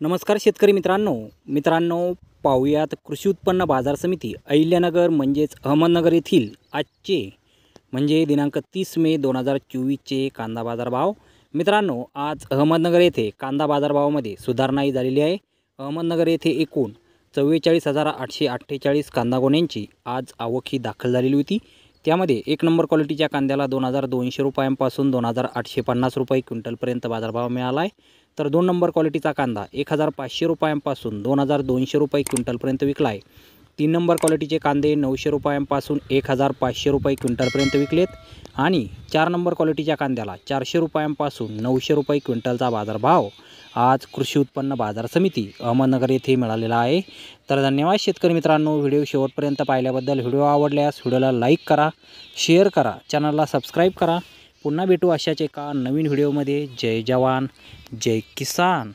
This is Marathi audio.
नमस्कार शेतकरी मित्रांनो पाहूयात कृषी उत्पन्न बाजार समिती अहिल्यानगर म्हणजेच अहमदनगर येथील आजचे म्हणजे दिनांक 30 मे 2024चे कांदा बाजार भाव। मित्रांनो, आज अहमदनगर येथे कांदा बाजार भावामध्ये सुधारणाही झालेली आहे। अहमदनगर येथे एकूण 44,848 कांदा गोण्यांची आज आवक ही दाखल झालेली होती। त्यामध्ये एक नंबर क्वालिटीच्या कांद्याला 2,200 रुपयांपासून 2,850 रुपये क्विंटलपर्यंत बाजारभाव मिळाला आहे। तर 2 नंबर क्वालिटीचा कांदा 1,500 रुपयांपासून 2,200 रुपये क्विंटलपर्यंत विकला आहे। 3 नंबर क्वालिटीचे कांदे 900 रुपयांपासून 1,500 रुपये क्विंटलपर्यंत विकलेत आणि 4 नंबर क्वालिटीच्या कांद्याला 400 रुपयांपासून 900 रुपये क्विंटलचा बाजारभाव आज कृषी उत्पन्न बाजार समिती अहमदनगर येथे मिळालेला आहे। तर धन्यवाद शेतकरी मित्रांनो, व्हिडिओ शेवटपर्यंत पाहिल्याबद्दल। व्हिडिओ आवडल्यास व्हिडिओला लाईक करा, शेअर करा, चॅनलला सबस्क्राईब करा। पुन्हा भेटू अशाच एका नवीन व्हिडिओमध्ये। जय जवान जय किसान।